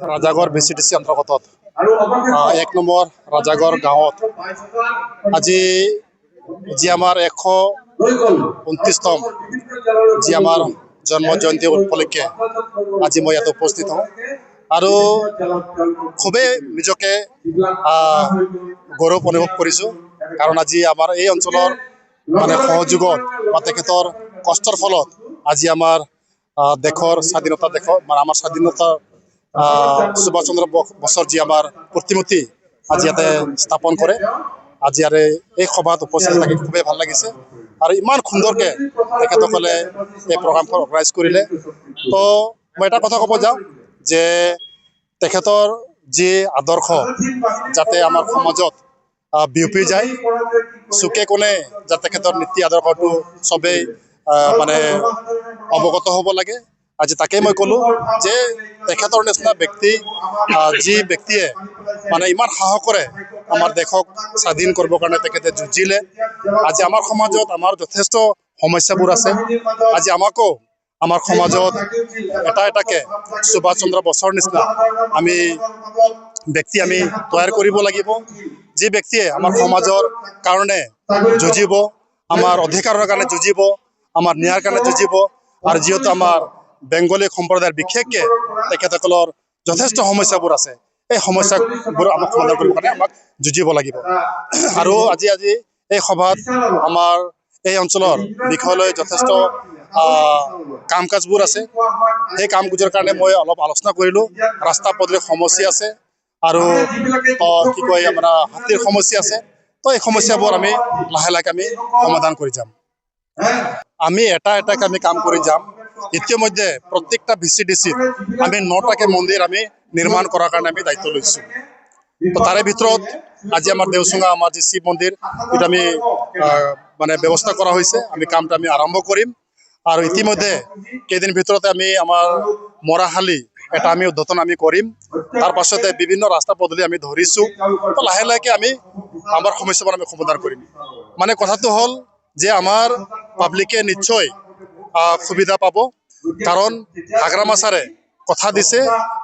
Rajagarh VCDC অন্তৰ্গত 1 number Rajagarh গাঁৱত আজি যি আমাৰ 129তম যি আমাৰ জন্ম জয়ন্তী উপলক্ষে আজি মই ইয়াত উপস্থিত হওঁ আৰু খুবেই নিজকে গৌৰৱ অনুভৱ কৰিছোঁ কাৰণ আজি আমাৰ এই অঞ্চলৰ মানে সহযোগত বা তেখেতৰ কষ্টৰ ফলত আজি আমাৰ দেশৰ স্বাধীনতা মানে আমাৰ স্বাধীনতা সুভাষ চন্দ্ৰ বসুৰ যি আমাৰ প্ৰতিমূৰ্তি আজি ইয়াতে স্থাপন কৰে আজি আৰু এই সভাত উপস্থিত থাকি খুবেই ভাল লাগিছে আৰু ইমান সুন্দৰকৈ তেখেতসকলে এই প্ৰগ্ৰামখন অৰ্গেনাইজ কৰিলে তো মই এটা কথা ক'ব যাওঁ যে তেখেতৰ যি আদৰ্শ যাতে আমাৰ সমাজত বিয়পি যায় চুকে কোণে যাতে তেখেতৰ নীতি আদৰ্শটো চবেই মানে অৱগত হ'ব লাগে আজি তাকেই মই ক'লোঁ যে তেখেতৰ নিচিনা ব্যক্তি যি ব্যক্তিয়ে মানে ইমান সাহসেৰে আমাৰ দেশক স্বাধীন কৰিবৰ কাৰণে তেখেতে যুঁজিলে আজি আমাৰ সমাজত আমাৰ যথেষ্ট সমস্যাবোৰ আছে আজি আমাকো আমাৰ সমাজত এটাকৈ সুভাষ চন্দ্ৰ বসুৰ নিচিনা আমি ব্যক্তি আমি তৈয়াৰ কৰিব লাগিব যি ব্যক্তিয়ে আমাৰ সমাজৰ কাৰণে যুঁজিব আমাৰ অধিকাৰৰ কাৰণে যুঁজিব আমাৰ ন্যায়ৰ কাৰণে যুঁজিব আৰু যিহেতু আমাৰ বেংগলী সম্প্ৰদায়ৰ বিশেষকৈ তেখেতসকলৰ যথেষ্ট সমস্যাবোৰ আছে এই সমস্যাবোৰ আমাক সমাধান কৰিবৰ কাৰণে আমাক যুঁজিব লাগিব আৰু আজি এই সভাত আমাৰ এই অঞ্চলৰ বিষয়লৈ যথেষ্ট কাম কাজবোৰ আছে সেই কাম কাজৰ কাৰণে মই অলপ আলোচনা কৰিলোঁ ৰাস্তা পদূলিৰ সমস্যা আছে আৰু কি কয় আমাৰ হাতীৰ সমস্যা আছে তো এই সমস্যাবোৰ আমি লাহে লাহে আমি সমাধান কৰি যাম আমি এটাকৈ আমি কাম কৰি যাম ইতিমধ্যে প্ৰত্যেকটা VCDCত আমি 9টাকৈ মন্দিৰ আমি নিৰ্মাণ কৰাৰ কাৰণে আমি দায়িত্ব লৈছোঁ তো তাৰে ভিতৰত আজি আমাৰ দেওচুঙা আমাৰ যি শিৱ মন্দিৰ এইটো আমি মানে ব্যৱস্থা কৰা হৈছে আমি কামটো আমি আৰম্ভ কৰিম আৰু ইতিমধ্যে কেইদিন ভিতৰতে আমি আমাৰ মৰাহালি এটা আমি উদ্বোধন আমি কৰিম তাৰ পাছতে বিভিন্ন ৰাস্তা পদূলি আমি ধৰিছোঁ তো লাহে লাহে আমি আমাৰ সমস্যাবোৰ আমি সমাধান কৰিম মানে কথাটো হ'ল যে আমাৰ পাব্লিকে নিশ্চয় সুবিধা পাব কাৰণ হাগ্ৰাম আচাৰে কথা দিছে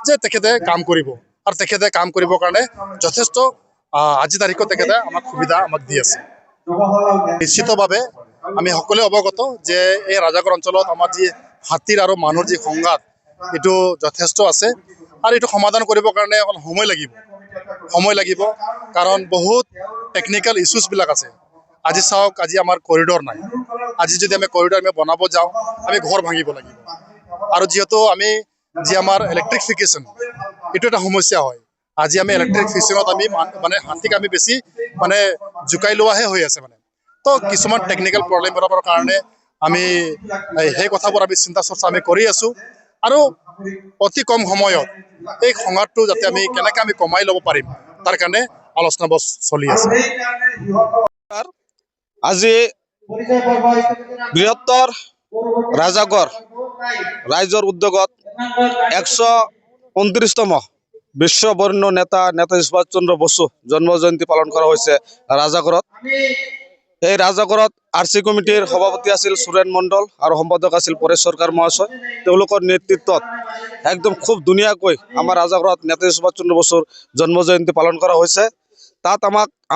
যে তেখেতে কাম কৰিব আৰু তেখেতে কাম কৰিবৰ কাৰণে যথেষ্ট আজি তাৰিখত তেখেতে আমাক সুবিধা আমাক দি আছে নিশ্চিতভাৱে আমি সকলোৱে অৱগত যে এই ৰাজাগড় অঞ্চলত আমাৰ যি হাতীৰ আৰু মানুহৰ যি সংঘাত এইটো যথেষ্ট আছে আৰু এইটো সমাধান কৰিবৰ কাৰণে অকল সময় লাগিব কাৰণ বহুত টেকনিকেল ইছ্যুজবিলাক আছে আজি চাওক আজি আমাৰ কৰিডৰ নাই আজি যদি আমি কৰিডৰ আমি বনাব যাওঁ আমি ঘৰ ভাঙিব লাগিব আৰু যিহেতু আমি যি আমাৰ ইলেক্ট্ৰিফিকেশ্যন এইটো এটা সমস্যা হয় আজি আমি ইলেক্ট্ৰিফিকেশ্যনত আমি মানে হাতীক আমি বেছি মানে জোকাই লোৱাহে হৈ আছে মানে তো কিছুমান টেকনিকেল প্ৰব্লেমবোৰৰ কাৰণে আমি সেই কথাবোৰ আমি চিন্তা চৰ্চা আমি কৰি আছোঁ আৰু অতি কম সময়ত এই সংঘাতটো যাতে আমি কেনেকৈ আমি কমাই ল'ব পাৰিম তাৰ কাৰণে আলোচনাবোৰ চলি আছে আজি বৃহত্তৰ ৰাজাগড় ৰাইজৰ উদ্যোগত 129তম বিশ্ব বৰেণ্য নেতা নেতাজী সুভাষ চন্দ্ৰ বসু জন্ম জয়ন্তী পালন কৰা হৈছে ৰাজাগড়ত এই ৰাজাগড়ত RC কমিটিৰ সভাপতি আছিল সুৰেন মণ্ডল আৰু সম্পাদক আছিল পৰেশ সৰকাৰ মহাশয় তেওঁলোকৰ নেতৃত্বত একদম খুব ধুনীয়াকৈ আমাৰ ৰাজাগড়ত নেতাজী সুভাষ চন্দ্ৰ বসুৰ জন্ম জয়ন্তী পালন কৰা হৈছে তাত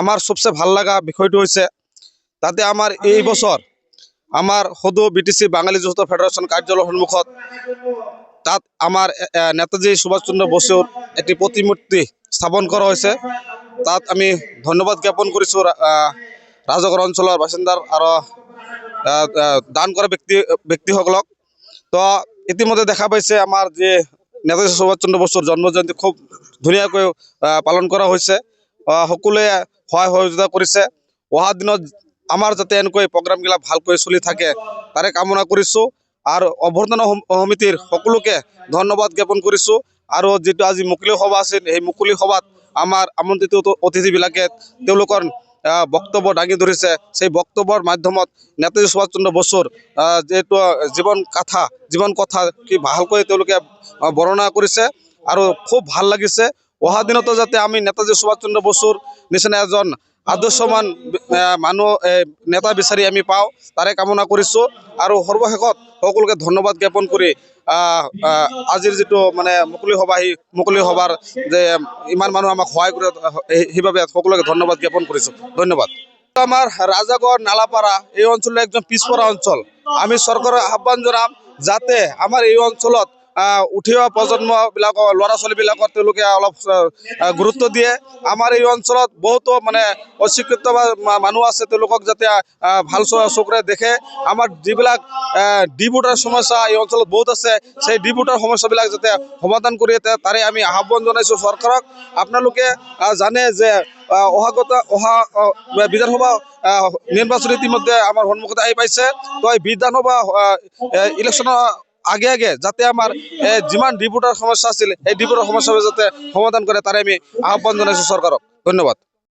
আমাৰ সবচেয়ে ভাল লগা বিষয়টো হৈছে তাতে আমাৰ এই বছৰ আমাৰ সদৌ BTC বাঙালী যুৱক ফেডাৰেশ্যন কাৰ্যালয়ৰ সন্মুখত তাত আমাৰ নেতাজী সুভাষ চন্দ্ৰ বসুৰ এটি প্ৰতিমূৰ্তি স্থাপন কৰা হৈছে তাত আমি ধন্যবাদ জ্ঞাপন কৰিছোঁ ৰাজাগড় অঞ্চলৰ বাসিন্দাৰ আৰু দান কৰা ব্যক্তিসকলক তো ইতিমধ্যে দেখা পাইছে আমাৰ যে নেতাজী সুভাষ চন্দ্ৰ বসুৰ জন্ম জয়ন্তী খুব ধুনীয়াকৈ পালন কৰা হৈছে সকলোৱে সহায় সহযোগিতা কৰিছে অহা দিনত আমাৰ যাতে এনেকৈ প্ৰগ্ৰামবিলাক ভালকৈ চলি থাকে তাৰে কামনা কৰিছোঁ আৰু অভ্যৰ্থনা সমিতিৰ সকলোকে ধন্যবাদ জ্ঞাপন কৰিছোঁ আৰু যেটো আজি মুকলি সভা আছিল এই মুকলি সভাত আমাৰ আমন্ত্ৰিত অতিথিবিলাকে তেওঁলোকৰ বক্তব্য দাঙি ধৰিছে সেই বক্তব্যৰ মাধ্যমত নেতাজী সুভাষ চন্দ্ৰ বসুৰ যেটো জীৱন কথা কি ভালকৈ তেওঁলোকে বৰ্ণনা কৰিছে আৰু খুব ভাল লাগিছে অহা দিনতো যাতে আমি নেতাজী সুভাষ চন্দ্ৰ বসুৰ নিচিনা এজন আদৰ্শমান মানুহ নেতা বিচাৰি আমি পাওঁ তাৰে কামনা কৰিছোঁ। আৰু সৰ্বশেষত সকলোকে ধন্যবাদ জ্ঞাপন কৰি আজিৰ যিটো মানে মুকলি সভা, সেই মুকলি সভাৰ যে ইমান মানুহ আমাক সহায় কৰে সেইবাবে সকলোকে ধন্যবাদ জ্ঞাপন কৰিছোঁ। ধন্যবাদ। আমাৰ ৰাজাগড় নালাপাৰা এই অঞ্চলটো একদম পিছপৰা অঞ্চল। আমি চৰকাৰৰ আহ্বান জনাম যাতে আমাৰ এই অঞ্চলত উঠি অহা প্ৰজন্মবিলাকৰ ল'ৰা ছোৱালীবিলাকৰ তেওঁলোকে অলপ গুৰুত্ব দিয়ে। আমাৰ এই অঞ্চলত বহুতো মানে অশিক্ষিত মানুহ আছে, তেওঁলোকক যাতে ভাল চকুৰে দেখে। আমাৰ যিবিলাক ডিপুটাৰ সমস্যা এই অঞ্চলত বহুত আছে, সেই ডিপুটাৰ সমস্যাবিলাক যাতে সমাধান কৰি তাৰে আমি আহ্বান জনাইছোঁ চৰকাৰক। আপোনালোকে জানে যে অহা বিধানসভা নিৰ্বাচন ইতিমধ্যে আমাৰ সন্মুখত আহি পাইছে। তো এই বিধানসভা ইলেকশ্যনৰ আগে আগে যাতে আমাৰ যিমান ডিপুটাৰ সমস্যা আছিল, সেই ডিপুটাৰ সমস্যাবোৰ যাতে সমাধান কৰে তাৰে আমি আহ্বান জনাইছোঁ চৰকাৰক। ধন্যবাদ।